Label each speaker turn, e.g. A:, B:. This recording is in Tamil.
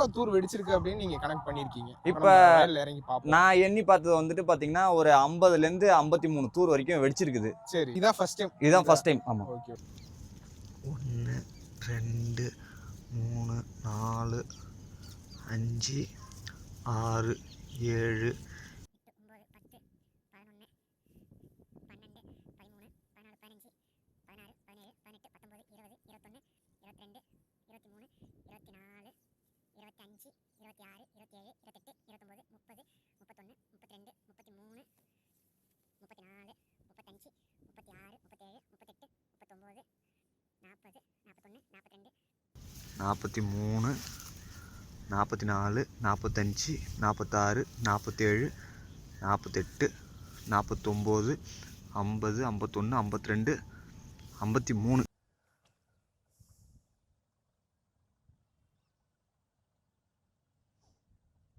A: எவ்வளவு தூர் வெடிச்சிருக்கு அப்படின்னு நீங்க கனெக்ட் பண்ணிருக்கீங்க?
B: இப்ப
A: வயல்ல இறங்கி பாப்போம்.
B: நான் எண்ணி பார்த்தது வந்துட்டு பாத்தீங்கன்னா ஒரு 50ல இருந்து 53 தூர் வரைக்கும் வெடிச்சிருக்குது.
A: சரி, இதான் ஃபர்ஸ்ட் டைம்.
B: இதுதான் ஃபர்ஸ்ட் டைம். ஆமா.
A: ஓகே.
C: 1 2 3 4 5 6 7 43 44 45 46 47 48 49 50 51 52 53